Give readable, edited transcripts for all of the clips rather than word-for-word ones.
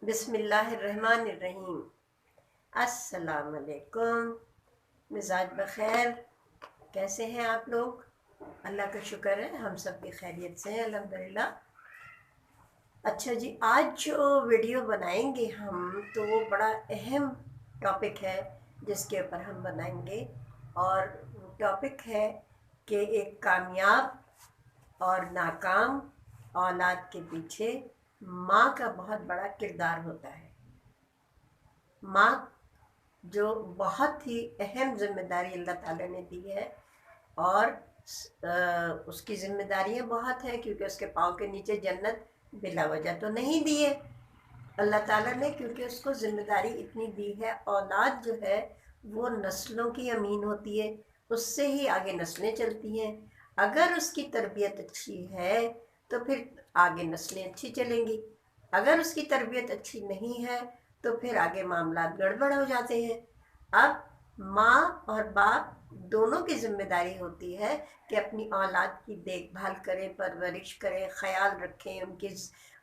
بسم اللہ الرحمن الرحیم۔ السلام علیکم۔ مزاج بخیر؟ کیسے ہیں آپ لوگ؟ اللہ کا شکر ہے ہم سب کی خیریت سے ہیں الحمدللہ۔ اچھا جی، آج جو ویڈیو بنائیں گے ہم تو وہ بڑا اہم ٹاپک ہے جس کے اوپر ہم بنائیں گے، اور وہ ٹاپک ہے کہ ایک کامیاب اور ناکام اولاد کے پیچھے ماں کا بہت بڑا کردار ہوتا ہے۔ ماں جو بہت ہی اہم ذمہ داری اللہ تعالیٰ نے دی ہے، اور اس کی ذمہ داریاں بہت ہیں کیونکہ اس کے پاؤں کے نیچے جنت بلا وجہ تو نہیں دی ہے اللہ تعالیٰ نے، کیونکہ اس کو ذمہ داری اتنی دی ہے۔ اولاد جو ہے وہ نسلوں کی امین ہوتی ہے، اس سے ہی آگے نسلیں چلتی ہیں۔ اگر اس کی تربیت اچھی ہے تو پھر آگے نسلیں اچھی چلیں گی، اگر اس کی تربیت اچھی نہیں ہے تو پھر آگے معاملات گڑبڑ ہو جاتے ہیں۔ اب ماں اور باپ دونوں کی ذمہ داری ہوتی ہے کہ اپنی اولاد کی دیکھ بھال کریں، پرورش کریں، خیال رکھیں،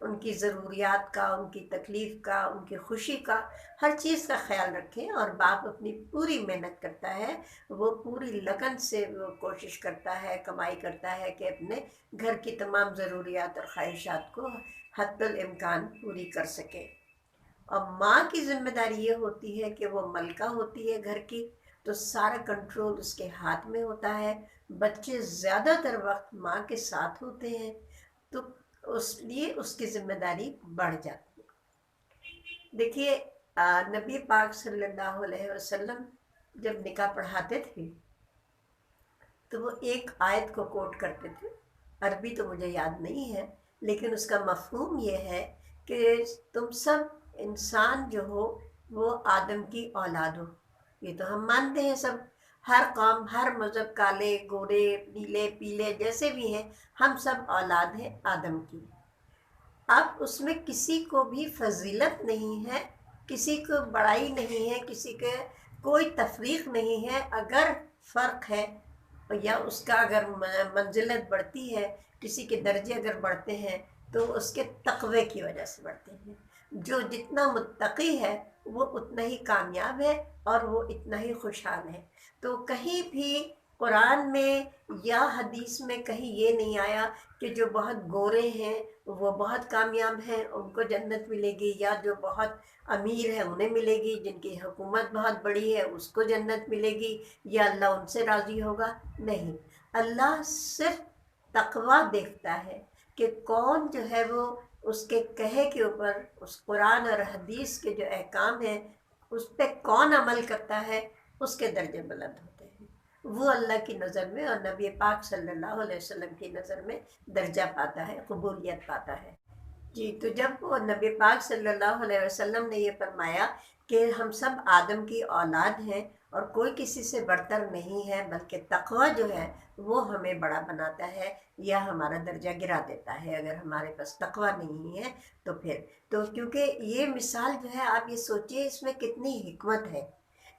ان کی ضروریات کا، ان کی تکلیف کا، ان کی خوشی کا، ہر چیز کا خیال رکھیں۔ اور باپ اپنی پوری محنت کرتا ہے، وہ پوری لگن سے وہ کوشش کرتا ہے، کمائی کرتا ہے کہ اپنے گھر کی تمام ضروریات اور خواہشات کو حد الامکان پوری کر سکے۔ اور ماں کی ذمہ داری یہ ہوتی ہے کہ وہ ملکہ ہوتی ہے گھر کی، تو سارا کنٹرول اس کے ہاتھ میں ہوتا ہے۔ بچے زیادہ تر وقت ماں کے ساتھ ہوتے ہیں، تو اس لیے اس کی ذمہ داری بڑھ جاتی ہے۔ دیکھیے، نبی پاک صلی اللہ علیہ وسلم جب نکاح پڑھاتے تھے تو وہ ایک آیت کو کوٹ کرتے تھے، عربی تو مجھے یاد نہیں ہے، لیکن اس کا مفہوم یہ ہے کہ تم سب انسان جو ہو وہ آدم کی اولاد ہو۔ یہ تو ہم مانتے ہیں سب، ہر قوم، ہر مذہب، کالے گورے نیلے پیلے جیسے بھی ہیں، ہم سب اولاد ہیں آدم کی۔ اب اس میں کسی کو بھی فضیلت نہیں ہے، کسی کو بڑائی نہیں ہے، کسی کے کوئی تفریق نہیں ہے۔ اگر فرق ہے یا اس کا اگر منزلت بڑھتی ہے، کسی کے درجے اگر بڑھتے ہیں تو اس کے تقوی کی وجہ سے بڑھتے ہیں۔ جو جتنا متقی ہے وہ اتنا ہی کامیاب ہے اور وہ اتنا ہی خوشحال ہے۔ تو کہیں بھی قرآن میں یا حدیث میں کہیں یہ نہیں آیا کہ جو بہت گورے ہیں وہ بہت کامیاب ہیں، ان کو جنت ملے گی، یا جو بہت امیر ہیں انہیں ملے گی، جن کی حکومت بہت بڑی ہے اس کو جنت ملے گی، یا اللہ ان سے راضی ہوگا۔ نہیں، اللہ صرف تقوی دیکھتا ہے کہ کون جو ہے وہ اس کے کہے کے اوپر، اس قرآن اور حدیث کے جو احکام ہیں اس پہ کون عمل کرتا ہے، اس کے درجے بلند ہوتے ہیں۔ وہ اللہ کی نظر میں اور نبی پاک صلی اللہ علیہ وسلم کی نظر میں درجہ پاتا ہے، قبولیت پاتا ہے۔ جی، تو جب وہ نبی پاک صلی اللہ علیہ وسلم نے یہ فرمایا کہ ہم سب آدم کی اولاد ہیں اور کوئی کسی سے برتر نہیں ہے، بلکہ تقوی جو ہے وہ ہمیں بڑا بناتا ہے یا ہمارا درجہ گرا دیتا ہے اگر ہمارے پاس تقوی نہیں ہے تو پھر تو کیونکہ یہ مثال جو ہے، آپ یہ سوچئے اس میں کتنی حکمت ہے،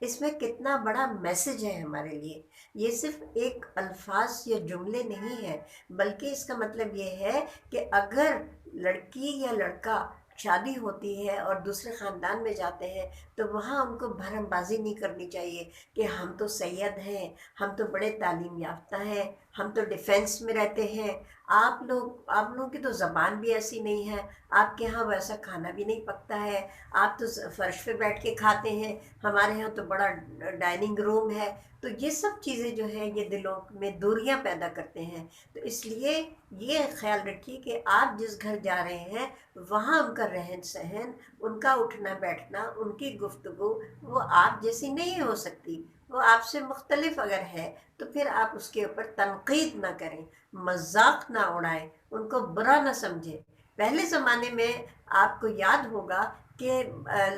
اس میں کتنا بڑا میسج ہے ہمارے لیے۔ یہ صرف ایک الفاظ یا جملے نہیں ہیں، بلکہ اس کا مطلب یہ ہے کہ اگر لڑکی یا لڑکا شادی ہوتی ہے اور دوسرے خاندان میں جاتے ہیں تو وہاں ان کو بھرم بازی نہیں کرنی چاہیے کہ ہم تو سید ہیں، ہم تو بڑے تعلیم یافتہ ہیں، ہم تو ڈیفینس میں رہتے ہیں، آپ لوگوں کی تو زبان بھی ایسی نہیں ہے، آپ کے ہاں ویسا کھانا بھی نہیں پکتا ہے، آپ تو فرش پہ بیٹھ کے کھاتے ہیں، ہمارے ہاں تو بڑا ڈائننگ روم ہے۔ تو یہ سب چیزیں جو ہیں یہ دلوں میں دوریاں پیدا کرتے ہیں۔ تو اس لیے یہ خیال رکھیے کہ آپ جس گھر جا رہے ہیں وہاں ان کا رہن سہن، ان کا اٹھنا بیٹھنا، ان کی گفتگو وہ آپ جیسی نہیں ہو سکتی، وہ آپ سے مختلف اگر ہے تو پھر آپ اس کے اوپر تنقید نہ کریں، مذاق نہ اڑائیں، ان کو برا نہ سمجھیں۔ پہلے زمانے میں آپ کو یاد ہوگا کہ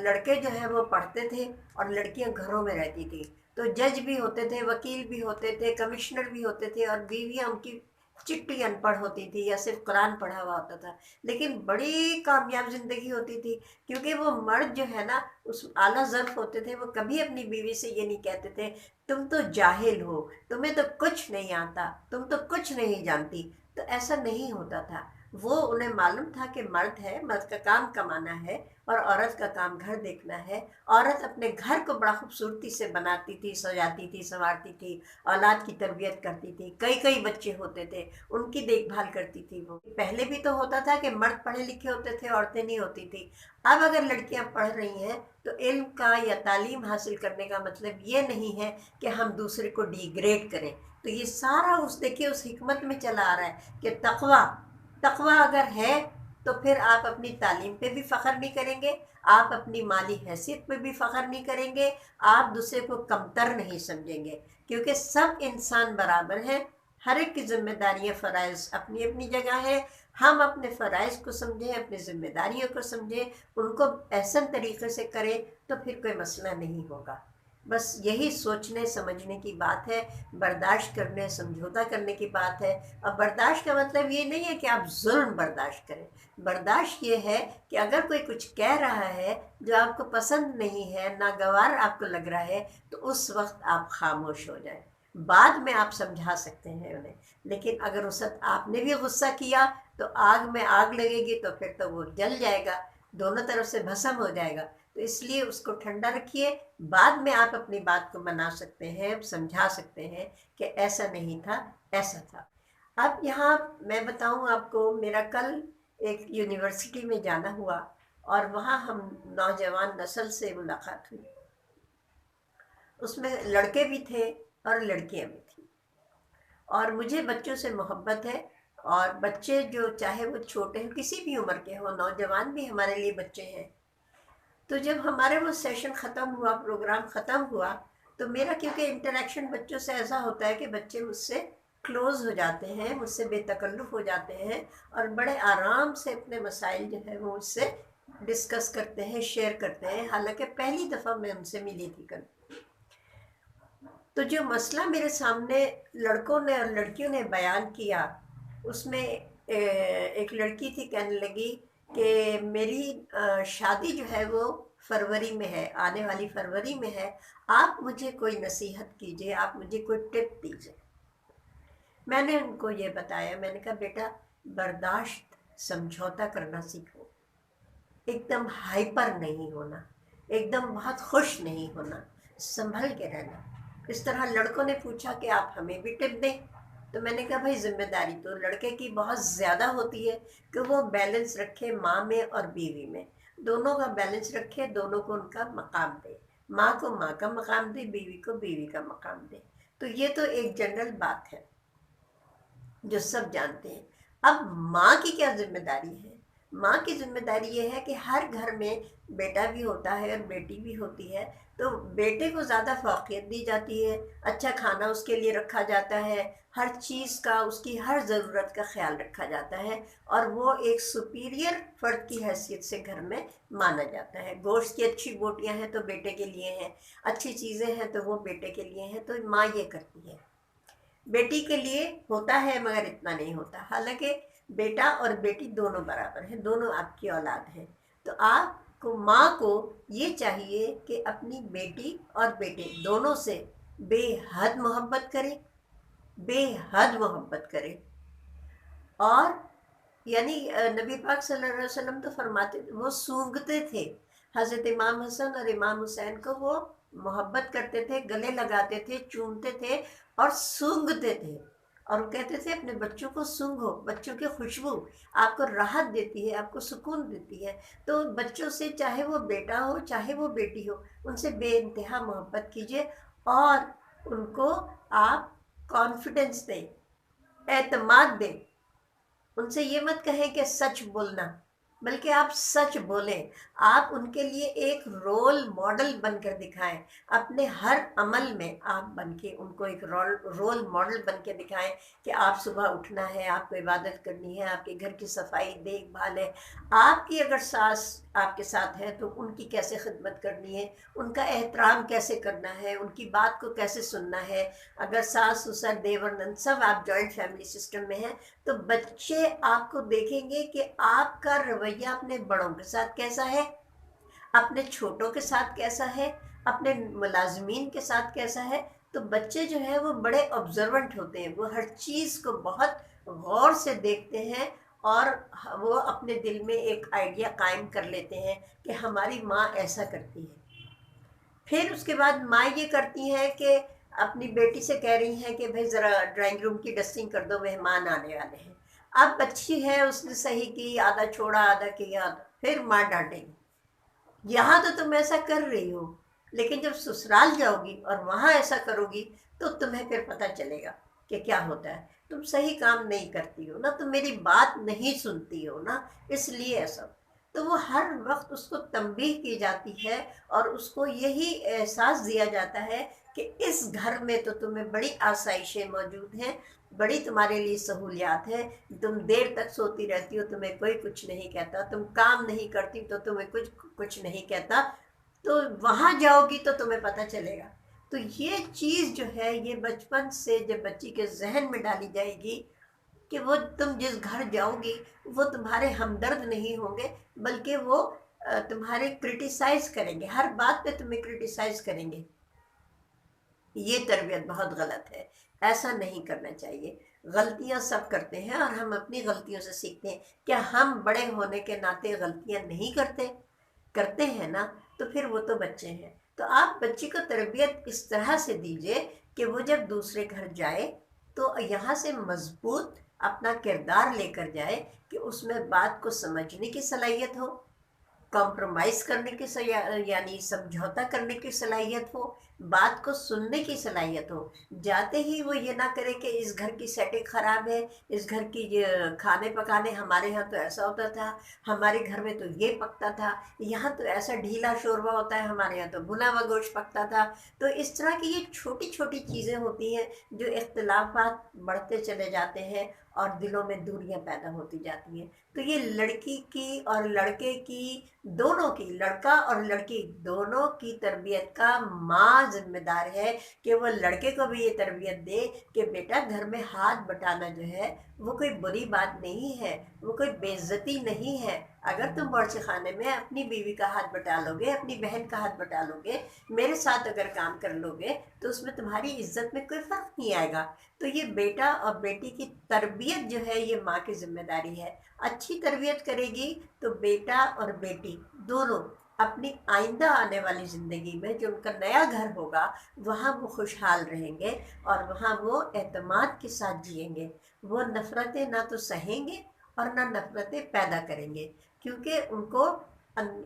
لڑکے جو ہیں وہ پڑھتے تھے اور لڑکیاں گھروں میں رہتی تھی، تو جج بھی ہوتے تھے، وکیل بھی ہوتے تھے، کمشنر بھی ہوتے تھے، اور بیویاں ان کی چٹی ان پڑھ ہوتی تھی یا صرف قرآن پڑھا ہوا ہوتا تھا، لیکن بڑی کامیاب زندگی ہوتی تھی، کیونکہ وہ مرد جو ہے نا اس اعلیٰ ظرف ہوتے تھے، وہ کبھی اپنی بیوی سے یہ نہیں کہتے تھے تم تو جاہل ہو، تمہیں تو کچھ نہیں آتا، تم تو کچھ نہیں جانتی۔ تو ایسا نہیں ہوتا تھا، وہ انہیں معلوم تھا کہ مرد ہے، مرد کا کام کمانا ہے اور عورت کا کام گھر دیکھنا ہے۔ عورت اپنے گھر کو بڑا خوبصورتی سے بناتی تھی، سجاتی تھی، سنوارتی تھی، اولاد کی تربیت کرتی تھی، کئی بچے ہوتے تھے، ان کی دیکھ بھال کرتی تھی۔ وہ پہلے بھی تو ہوتا تھا کہ مرد پڑھے لکھے ہوتے تھے، عورتیں نہیں ہوتی تھی۔ اب اگر لڑکیاں پڑھ رہی ہیں تو علم کا یا تعلیم حاصل کرنے کا مطلب یہ نہیں ہے کہ ہم دوسرے کو ڈیگریڈ کریں۔ تو یہ سارا دیکھیے اس حکمت میں چلا آ رہا ہے کہ تقوی اگر ہے تو پھر آپ اپنی تعلیم پہ بھی فخر نہیں کریں گے، آپ اپنی مالی حیثیت پہ بھی فخر نہیں کریں گے، آپ دوسرے کو کمتر نہیں سمجھیں گے، کیونکہ سب انسان برابر ہیں، ہر ایک کی ذمہ داریاں فرائض اپنی اپنی جگہ ہے۔ ہم اپنے فرائض کو سمجھیں، اپنی ذمہ داریوں کو سمجھیں، ان کو احسن طریقے سے کریں، تو پھر کوئی مسئلہ نہیں ہوگا۔ بس یہی سوچنے سمجھنے کی بات ہے، برداشت کرنے سمجھوتا کرنے کی بات ہے۔ اور برداشت کا مطلب یہ نہیں ہے کہ آپ ظلم برداشت کریں، برداشت یہ ہے کہ اگر کوئی کچھ کہہ رہا ہے جو آپ کو پسند نہیں ہے، ناگوار آپ کو لگ رہا ہے، تو اس وقت آپ خاموش ہو جائیں۔ بعد میں آپ سمجھا سکتے ہیں انہیں، لیکن اگر اس وقت آپ نے بھی غصہ کیا تو آگ میں آگ لگے گی تو پھر تو وہ جل جائے گا، دونوں طرف سے بھسم ہو جائے گا۔ تو اس لیے اس کو ٹھنڈا رکھیے، بعد میں آپ اپنی بات کو منا سکتے ہیں، سمجھا سکتے ہیں کہ ایسا نہیں تھا، ایسا تھا۔ اب یہاں میں بتاؤں آپ کو، میرا کل ایک یونیورسٹی میں جانا ہوا اور وہاں ہم نوجوان نسل سے ملاقات ہوئی۔ اس میں لڑکے بھی تھے اور لڑکیاں بھی تھیں، اور مجھے بچوں سے محبت ہے، اور بچے جو چاہے وہ چھوٹے ہوں، کسی بھی عمر کے ہوں، نوجوان بھی ہمارے لیے بچے ہیں۔ تو جب ہمارے وہ سیشن ختم ہوا، پروگرام ختم ہوا، تو میرا کیونکہ انٹریکشن بچوں سے ایسا ہوتا ہے کہ بچے مجھ سے کلوز ہو جاتے ہیں، مجھ سے بے تکلف ہو جاتے ہیں، اور بڑے آرام سے اپنے مسائل جو ہے وہ مجھ سے ڈسکس کرتے ہیں، شیئر کرتے ہیں، حالانکہ پہلی دفعہ میں ان سے ملی تھی کل۔ تو جو مسئلہ میرے سامنے لڑکوں نے اور لڑکیوں نے بیان کیا، اس میں ایک لڑکی تھی، کہنے لگی کہ میری شادی جو ہے وہ فروری میں ہے، آنے والی فروری میں ہے، آپ مجھے کوئی نصیحت کیجئے، آپ مجھے کوئی ٹپ دیجئے۔ میں نے ان کو یہ بتایا، میں نے کہا بیٹا برداشت سمجھوتا کرنا سیکھو، ایک دم ہائپر نہیں ہونا، ایک دم بہت خوش نہیں ہونا، سنبھل کے رہنا۔ اس طرح لڑکوں نے پوچھا کہ آپ ہمیں بھی ٹپ دیں، تو میں نے کہا بھائی ذمہ داری تو لڑکے کی بہت زیادہ ہوتی ہے کہ وہ بیلنس رکھے ماں میں اور بیوی میں، دونوں کا بیلنس رکھے، دونوں کو ان کا مقام دے، ماں کو ماں کا مقام دے، بیوی کو بیوی کا مقام دے۔ تو یہ تو ایک جنرل بات ہے جو سب جانتے ہیں۔ اب ماں کی کیا ذمہ داری ہے؟ ماں کی ذمہ داری یہ ہے کہ ہر گھر میں بیٹا بھی ہوتا ہے اور بیٹی بھی ہوتی ہے، تو بیٹے کو زیادہ فوقیت دی جاتی ہے، اچھا کھانا اس کے لیے رکھا جاتا ہے، ہر چیز کا، اس کی ہر ضرورت کا خیال رکھا جاتا ہے، اور وہ ایک سپیریئر فرد کی حیثیت سے گھر میں مانا جاتا ہے۔ گوشت کی اچھی بوٹیاں ہیں تو بیٹے کے لیے ہیں، اچھی چیزیں ہیں تو وہ بیٹے کے لیے ہیں، تو ماں یہ کرتی ہے۔ بیٹی کے لیے ہوتا ہے مگر اتنا نہیں ہوتا، حالانکہ بیٹا اور بیٹی دونوں برابر ہیں، دونوں آپ کی اولاد ہیں۔ تو آپ کو، ماں کو یہ چاہیے کہ اپنی بیٹی اور بیٹے دونوں سے بے حد محبت کرے، بے حد محبت کرے۔ اور یعنی نبی پاک صلی اللہ علیہ وسلم تو فرماتے، وہ سونگھتے تھے، حضرت امام حسن اور امام حسین کو وہ محبت کرتے تھے، گلے لگاتے تھے، چومتے تھے اور سونگھتے تھے، اور وہ کہتے تھے اپنے بچوں کو سونگھو، بچوں کی خوشبو آپ کو راحت دیتی ہے، آپ کو سکون دیتی ہے۔ تو بچوں سے، چاہے وہ بیٹا ہو چاہے وہ بیٹی ہو، ان سے بے انتہا محبت کیجیے، اور ان کو آپ کانفیڈنس دیں، اعتماد دیں۔ ان سے یہ مت کہیں کہ سچ بولنا، بلکہ آپ سچ بولیں، آپ ان کے لیے ایک رول ماڈل بن کر دکھائیں، اپنے ہر عمل میں آپ بن کے ان کو ایک رول ماڈل بن کے دکھائیں کہ آپ صبح اٹھنا ہے، آپ کو عبادت کرنی ہے، آپ کے گھر کی صفائی دیکھ بھال ہے، آپ کی اگر ساس آپ کے ساتھ ہے تو ان کی کیسے خدمت کرنی ہے، ان کا احترام کیسے کرنا ہے، ان کی بات کو کیسے سننا ہے۔ اگر ساس سسر دیور نند سب آپ جوائنٹ فیملی سسٹم میں ہیں تو بچے آپ کو دیکھیں گے کہ آپ کا رویہ اپنے بڑوں کے ساتھ کیسا ہے، اپنے چھوٹوں کے ساتھ کیسا ہے، اپنے ملازمین کے ساتھ کیسا ہے۔ تو بچے جو ہیں وہ بڑے آبزرونٹ ہوتے ہیں، وہ ہر چیز کو بہت غور سے دیکھتے ہیں، اور وہ اپنے دل میں ایک آئیڈیا قائم کر لیتے ہیں کہ ہماری ماں ایسا کرتی ہے۔ پھر اس کے بعد ماں یہ کرتی ہیں کہ اپنی بیٹی سے کہہ رہی ہیں کہ بھائی ذرا ڈرائنگ روم کی ڈسٹنگ کر دو، مہمان آنے والے ہیں۔ اب بچی ہے، اس نے صحیح کی، آدھا چھوڑا آدھا کیا، پھر ماں ڈانٹے گی یہاں تو تم ایسا کر رہی ہو، لیکن جب سسرال جاؤ گی اور وہاں ایسا کرو گی تو تمہیں پھر پتہ چلے گا کہ کیا ہوتا ہے۔ تم صحیح کام نہیں کرتی ہو نا، تم میری بات نہیں سنتی ہو نا، اس لیے ایسا۔ تو وہ ہر وقت اس کو تنبیہ کی جاتی ہے اور اس کو یہی احساس دیا جاتا ہے کہ اس گھر میں تو تمہیں بڑی آسائشیں موجود ہیں، بڑی تمہارے لیے سہولیات ہیں، تم دیر تک سوتی رہتی ہو، تمہیں کوئی کچھ نہیں کہتا، تم کام نہیں کرتی تو تمہیں کچھ نہیں کہتا، تو وہاں جاؤ گی تو تمہیں پتہ چلے گا۔ تو یہ چیز جو ہے یہ بچپن سے جب بچی کے ذہن میں ڈالی جائے گی کہ وہ تم جس گھر جاؤ گی وہ تمہارے ہمدرد نہیں ہوں گے، بلکہ وہ تمہارے کرٹیسائز کریں گے، ہر بات پہ تمہیں کرٹیسائز کریں گے۔ یہ تربیت بہت غلط ہے، ایسا نہیں کرنا چاہیے۔ غلطیاں سب کرتے ہیں اور ہم اپنی غلطیوں سے سیکھتے ہیں۔ کیا ہم بڑے ہونے کے ناطے غلطیاں نہیں کرتے ہیں نا؟ تو پھر وہ تو بچے ہیں۔ تو آپ بچی کو تربیت اس طرح سے دیجئے کہ وہ جب دوسرے گھر جائے تو یہاں سے مضبوط اپنا کردار لے کر جائے کہ اس میں بات کو سمجھنے کی صلاحیت ہو، کمپرومائز کرنے کی یعنی سمجھوتا کرنے کی صلاحیت ہو، بات کو سننے کی صلاحیت ہو۔ جاتے ہی وہ یہ نہ کرے کہ اس گھر کی سیٹنگ خراب ہے، اس گھر کی کھانے پکانے ہمارے ہاں تو ایسا ہوتا تھا، ہمارے گھر میں تو یہ پکتا تھا، یہاں تو ایسا ڈھیلا شوربہ ہوتا ہے، ہمارے یہاں تو بھنا ہوا گوشت پکتا تھا۔ تو اس طرح کی یہ چھوٹی چھوٹی چیزیں ہوتی ہیں جو اختلافات بڑھتے چلے جاتے ہیں اور دلوں میں دوریاں پیدا ہوتی جاتی ہیں۔ تو یہ لڑکی کی اور لڑکے کی، دونوں کی، لڑکا اور لڑکی دونوں کی تربیت کا ماں ذمہ دار ہے کہ وہ لڑکے کو بھی یہ تربیت دے کہ بیٹا گھر میں ہاتھ بٹانا جو ہے وہ کوئی بری بات نہیں ہے، وہ کوئی بے عزتی نہیں ہے۔ اگر تم باورچی خانے میں اپنی بیوی کا ہاتھ بٹا لو گے، اپنی بہن کا ہاتھ بٹا لو گے، میرے ساتھ اگر کام کر لو گے تو اس میں تمہاری عزت میں کوئی فرق نہیں آئے گا۔ تو یہ بیٹا اور بیٹی کی تربیت جو ہے یہ ماں کی ذمہ داری ہے۔ اچھی تربیت کرے گی تو بیٹا اور بیٹی دونوں اپنی آئندہ آنے والی زندگی میں جو ان کا نیا گھر ہوگا وہاں وہ خوشحال رہیں گے اور وہاں وہ اعتماد کے ساتھ جئیں گے۔ وہ نفرتیں نہ تو سہیں گے اور نہ نفرتیں پیدا کریں گے، کیونکہ ان کو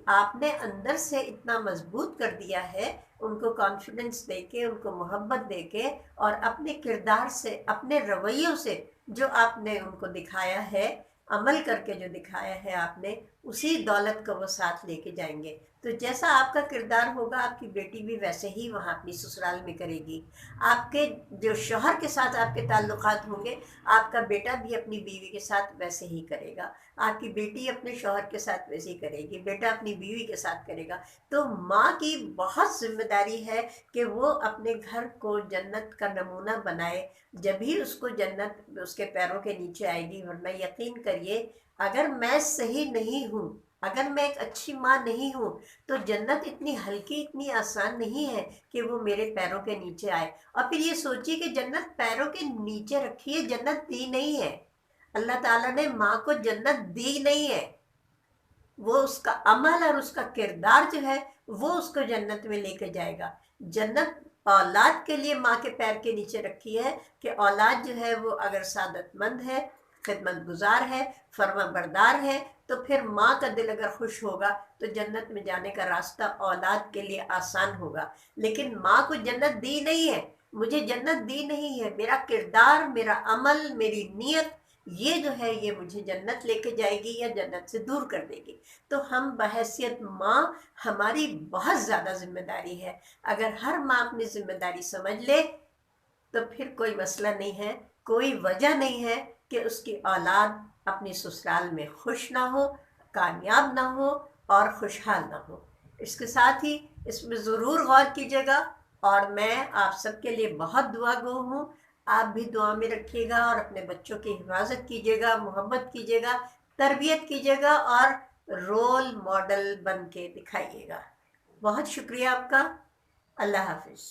آپ نے اندر سے اتنا مضبوط کر دیا ہے، ان کو کانفیڈنس دے کے، ان کو محبت دے کے اور اپنے کردار سے، اپنے رویوں سے جو آپ نے ان کو دکھایا ہے، عمل کر کے جو دکھایا ہے آپ نے، اسی دولت کو وہ ساتھ لے کے جائیں گے۔ تو جیسا آپ کا کردار ہوگا آپ کی بیٹی بھی ویسے ہی وہاں اپنی سسرال میں کرے گی۔ آپ کے جو شوہر کے ساتھ آپ کے تعلقات ہوں گے، آپ کا بیٹا بھی اپنی بیوی کے ساتھ ویسے ہی کرے گا، آپ کی بیٹی اپنے شوہر کے ساتھ ویسے ہی کرے گی، بیٹا اپنی بیوی کے ساتھ کرے گا۔ تو ماں کی بہت ذمہ داری ہے کہ وہ اپنے گھر کو جنت کا نمونہ بنائے، جبھی اس کو جنت اس کے پیروں کے نیچے آئے گی۔ ورنہ یقین کریے اگر میں صحیح نہیں ہوں، اگر میں ایک اچھی ماں نہیں ہوں تو جنت اتنی ہلکی، اتنی آسان نہیں ہے کہ وہ میرے پیروں کے نیچے آئے۔ اور پھر یہ سوچیے کہ جنت پیروں کے نیچے رکھی ہے، جنت دی نہیں ہے۔ اللہ تعالیٰ نے ماں کو جنت دی نہیں ہے، وہ اس کا عمل اور اس کا کردار جو ہے وہ اس کو جنت میں لے کے جائے گا۔ جنت اولاد کے لیے ماں کے پیر کے نیچے رکھی ہے کہ اولاد جو ہے وہ اگر سعادت مند ہے، خدمت گزار ہے، فرما بردار ہے، تو پھر ماں کا دل اگر خوش ہوگا تو جنت میں جانے کا راستہ اولاد کے لیے آسان ہوگا۔ لیکن ماں کو جنت دی نہیں ہے، مجھے جنت دی نہیں ہے، میرا کردار، میرا عمل، میری نیت یہ جو ہے یہ مجھے جنت لے کے جائے گی یا جنت سے دور کر دے گی۔ تو ہم بحیثیت ماں، ہماری بہت زیادہ ذمہ داری ہے۔ اگر ہر ماں اپنی ذمہ داری سمجھ لے تو پھر کوئی مسئلہ نہیں ہے، کوئی وجہ نہیں ہے کہ اس کی اولاد اپنی سسرال میں خوش نہ ہو، کامیاب نہ ہو اور خوشحال نہ ہو۔ اس کے ساتھ ہی اس میں ضرور غور کیجیے گا، اور میں آپ سب کے لیے بہت دعا گو ہوں۔ آپ بھی دعا میں رکھیے گا اور اپنے بچوں کی حفاظت کیجیے گا، محبت کیجیے گا، تربیت کیجیے گا اور رول ماڈل بن کے دکھائیے گا۔ بہت شکریہ آپ کا۔ اللہ حافظ۔